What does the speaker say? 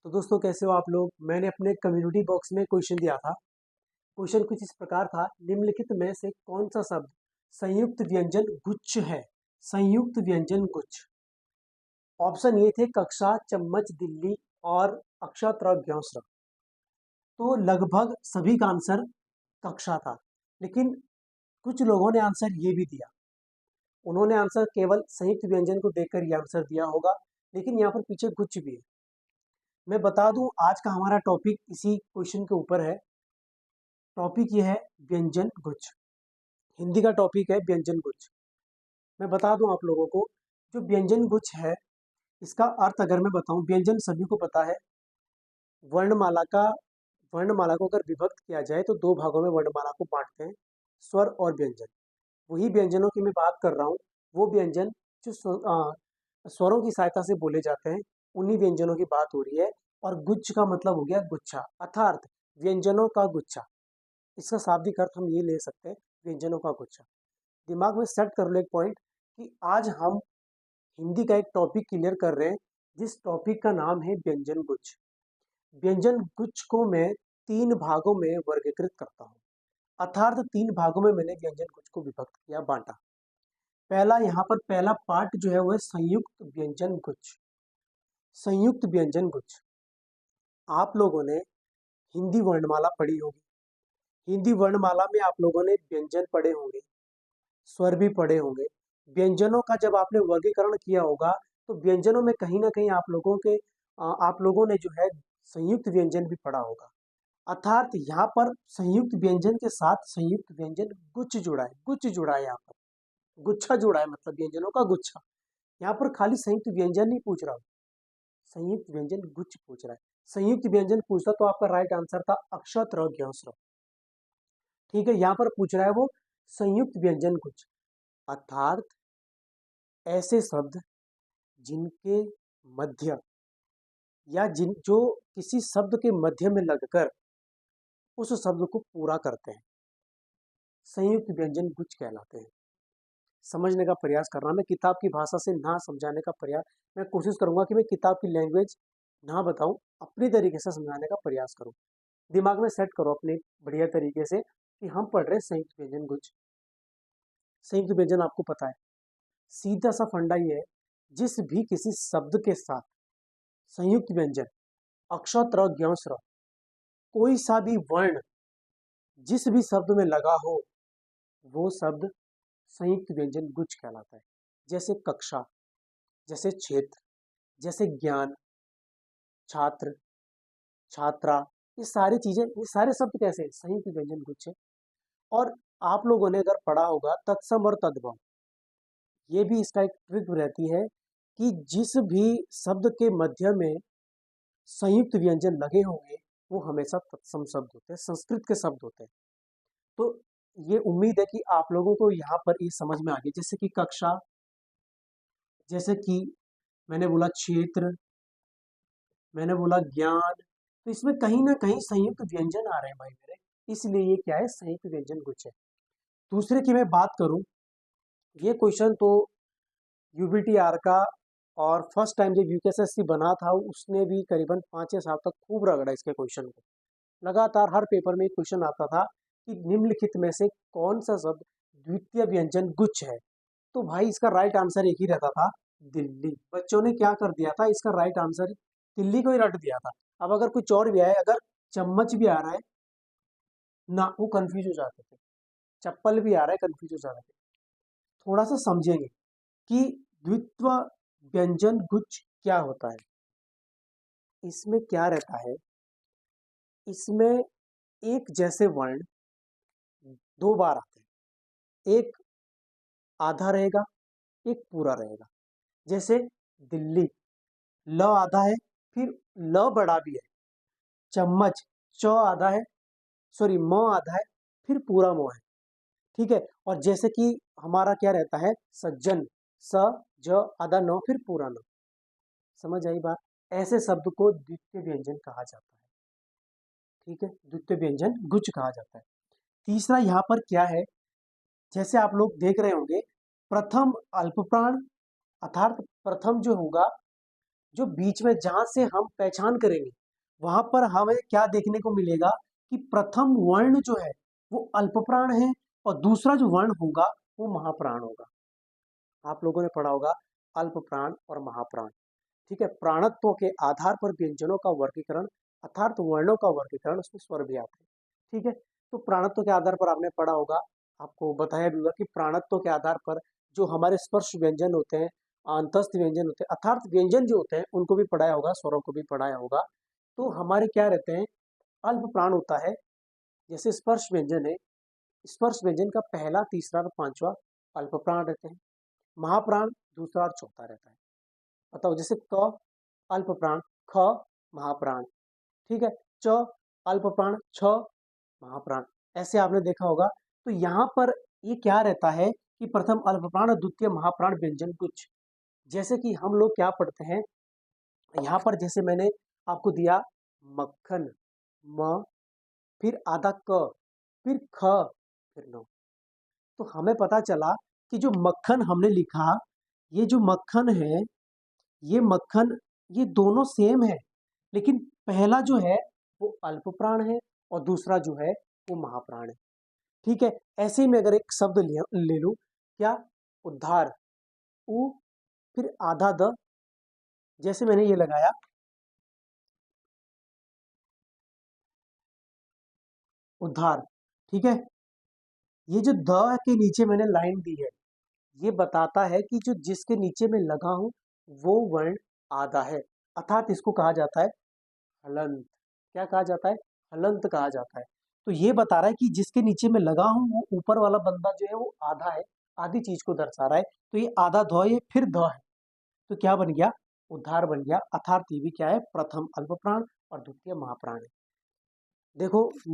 तो दोस्तों कैसे हो आप लोग। मैंने अपने कम्युनिटी बॉक्स में क्वेश्चन दिया था। क्वेश्चन कुछ इस प्रकार था, निम्नलिखित में से कौन सा शब्द संयुक्त व्यंजन गुच्छ है। संयुक्त व्यंजन गुच्छ। ऑप्शन ये थे कक्षा, चम्मच, दिल्ली और अक्षत्र ज्ञांस्र। तो लगभग सभी का आंसर कक्षा था, लेकिन कुछ लोगों ने आंसर ये भी दिया। उन्होंने आंसर केवल संयुक्त व्यंजन को देखकर ये आंसर दिया होगा, लेकिन यहाँ पर पीछे गुच्छ भी है। मैं बता दूं, आज का हमारा टॉपिक इसी क्वेश्चन के ऊपर है। टॉपिक ये है व्यंजन गुच्छ। हिंदी का टॉपिक है व्यंजन गुच्छ। मैं बता दूं आप लोगों को, जो व्यंजन गुच्छ है इसका अर्थ अगर मैं बताऊं, व्यंजन सभी को पता है। वर्णमाला का वर्णमाला को अगर विभक्त किया जाए तो दो भागों में वर्णमाला को बांटते हैं, स्वर और व्यंजन। वही व्यंजनों की मैं बात कर रहा हूँ। वो व्यंजन जो स्वरों की सहायता से बोले जाते हैं, उन्हीं व्यंजनों की बात हो रही है। और गुच्छ का मतलब हो गया गुच्छा, अर्थात व्यंजनों का गुच्छा। इसका शाब्दिक अर्थ हम ये ले सकते हैं, व्यंजनों का गुच्छा। दिमाग में सेट कर लो एक पॉइंट कि आज हम हिंदी का एक टॉपिक क्लियर कर रहे हैं, जिस टॉपिक का नाम है व्यंजन गुच्छ। व्यंजन गुच्छ को मैं तीन भागों में वर्गीकृत करता हूँ, अर्थात तीन भागों में मैंने व्यंजन गुच्छ को विभक्त किया, बांटा। पहला, यहाँ पर पहला पार्ट जो है वो है संयुक्त व्यंजन गुच्छ। संयुक्त व्यंजन गुच्छ। आप लोगों ने हिंदी वर्णमाला पढ़ी होगी। हिंदी वर्णमाला में आप लोगों ने व्यंजन पढ़े होंगे, स्वर भी पढ़े होंगे। व्यंजनों का जब आपने वर्गीकरण किया होगा तो व्यंजनों में कहीं ना कहीं आप लोगों ने जो है संयुक्त व्यंजन भी पढ़ा होगा। अर्थात यहाँ पर संयुक्त व्यंजन के साथ संयुक्त व्यंजन गुच्छ जुड़ा है, गुच्छ जुड़ा है, यहाँ पर गुच्छा जुड़ा है, मतलब व्यंजनों का गुच्छा। यहाँ पर खाली संयुक्त व्यंजन नहीं पूछ रहा हूँ, संयुक्त व्यंजन गुच्छ पूछ रहा है। संयुक्त व्यंजन पूछता तो आपका राइट आंसर था अक्षत्र ज्ञांस्र। ठीक है, यहाँ पर पूछ रहा है वो संयुक्त व्यंजन गुच्छ, अर्थात ऐसे शब्द जिनके मध्य या जिन जो किसी शब्द के मध्य में लगकर उस शब्द को पूरा करते हैं, संयुक्त व्यंजन गुच्छ कहलाते हैं। समझने का प्रयास करना, मैं किताब की भाषा से ना समझाने का प्रयास, मैं कोशिश करूंगा कि मैं किताब की लैंग्वेज ना बताऊं, अपनी तरीके से समझाने का प्रयास करूं। दिमाग में सेट करो अपने बढ़िया तरीके से कि हम पढ़ रहे हैं संयुक्त व्यंजन गुच्छ। संयुक्त व्यंजन आपको पता है, सीधा सा फंडा ये है, जिस भी किसी शब्द के साथ संयुक्त व्यंजन अक्षत्र ज्ञांस्र, कोई सा भी वर्ण जिस भी शब्द में लगा हो, वो शब्द संयुक्त व्यंजन गुच्छ कहलाता है। जैसे कक्षा, जैसे क्षेत्र, जैसे ज्ञान, छात्र, छात्रा, ये सारी चीजें, ये सारे शब्द कैसे संयुक्त व्यंजन गुच्छ है। और आप लोगों ने अगर पढ़ा होगा तत्सम और तद्भव, ये भी इसका एक ट्रिक रहती है कि जिस भी शब्द के मध्य में संयुक्त व्यंजन लगे होंगे वो हमेशा तत्सम शब्द होते हैं, संस्कृत के शब्द होते हैं। तो ये उम्मीद है कि आप लोगों को यहाँ पर ये समझ में आ गई। जैसे कि कक्षा, जैसे कि मैंने बोला क्षेत्र, मैंने बोला ज्ञान, तो इसमें कहीं ना कहीं संयुक्त व्यंजन आ रहे हैं भाई मेरे, इसलिए ये क्या है, संयुक्त व्यंजन गुच्छ है। दूसरे की मैं बात करूं, ये क्वेश्चन तो यूबीटीआर का, और फर्स्ट टाइम जब यूकेएसएससी बना था उसने भी करीबन 5 या 7 तक खूब रगड़ा इसके क्वेश्चन को। लगातार हर पेपर में एक क्वेश्चन आता था कि निम्नलिखित में से कौन सा शब्द द्वितीय व्यंजन गुच्छ है। तो भाई इसका राइट आंसर एक ही रहता था, दिल्ली। बच्चों ने क्या कर दिया था, इसका राइट आंसर दिल्ली को ही रट दिया था। अब अगर कुछ और भी आए, अगर चम्मच भी आ रहा है ना, वो कंफ्यूज हो जाते थे। चप्पल भी आ रहा है, कंफ्यूज हो जाते थे। थोड़ा सा समझेंगे कि द्वित्व व्यंजन गुच्छ क्या होता है। इसमें क्या रहता है, इसमें एक जैसे वर्ण दो बार आते हैं, एक आधा रहेगा, एक पूरा रहेगा। जैसे दिल्ली, ल आधा है, फिर ल बड़ा भी है। चम्मच, च आधा है, सॉरी म आधा है, फिर पूरा म है। ठीक है, और जैसे कि हमारा क्या रहता है, सज्जन, स ज आधा न, फिर पूरा न। समझ आई बात। ऐसे शब्द को द्वितीय व्यंजन कहा जाता है। ठीक है, द्वितीय व्यंजन गुच्छ कहा जाता है। तीसरा यहाँ पर क्या है, जैसे आप लोग देख रहे होंगे, प्रथम अल्पप्राण, अर्थात प्रथम जो होगा जो बीच में जहां से हम पहचान करेंगे वहां पर हमें क्या देखने को मिलेगा कि प्रथम वर्ण जो है वो अल्पप्राण है और दूसरा जो वर्ण होगा वो महाप्राण होगा। आप लोगों ने पढ़ा होगा अल्पप्राण और महाप्राण। ठीक है, प्राणत्व के आधार पर व्यंजनों का वर्गीकरण अर्थात वर्णों का वर्गीकरण, उसमें स्वर भी आते हैं। ठीक है, तो प्राणत्व के आधार पर आपने पढ़ा होगा, आपको बताया भी होगा कि प्राणत्व के आधार पर जो हमारे स्पर्श व्यंजन होते हैं, अंतस्थ व्यंजन होते हैं, अर्थात व्यंजन जो होते हैं उनको भी पढ़ाया होगा, स्वरों को भी पढ़ाया होगा। तो हमारे क्या रहते हैं, अल्प प्राण होता है। जैसे स्पर्श व्यंजन है, स्पर्श व्यंजन का पहला, तीसरा और पांचवा अल्प प्राण रहते हैं। महाप्राण दूसरा और चौथा रहता है। बताओ, जैसे क अल्प प्राण, ख महाप्राण, ठीक है, च अल्प प्राण, छ महाप्राण, ऐसे आपने देखा होगा। तो यहाँ पर ये क्या रहता है कि प्रथम अल्प प्राण और द्वितीय महाप्राण व्यंजन कुछ, जैसे कि हम लोग क्या पढ़ते हैं यहाँ पर, जैसे मैंने आपको दिया मक्खन, म, फिर आधा क, फिर ख, फिर न। तो हमें पता चला कि जो मक्खन हमने लिखा, ये जो मक्खन है, ये मक्खन, ये दोनों सेम है, लेकिन पहला जो है वो अल्प प्राण है और दूसरा जो है वो महाप्राण है। ठीक है, ऐसे ही मैं अगर एक शब्द ले लूं, क्या, उद्धार, उ फिर आधा द, जैसे मैंने ये लगाया उद्धार। ठीक है, ये जो द के नीचे मैंने लाइन दी है, ये बताता है कि जो जिसके नीचे मैं लगा हूं वो वर्ण आधा है, अर्थात इसको कहा जाता है हलंत। क्या कहा जाता है, हलंत कहा जाता है। तो ये बता रहा है कि जिसके नीचे मैं लगा हूं वो ऊपर वाला बंदा जो है वो आधा है, आधी चीज को दर्शा रहा है। तो ये आधा ध, ये फिर ध है, तो क्या बन गया, उद्धार बन गया। अर्थात ये भी क्या है, प्रथम अल्प प्राण और द्वितीय महाप्राण है। देखो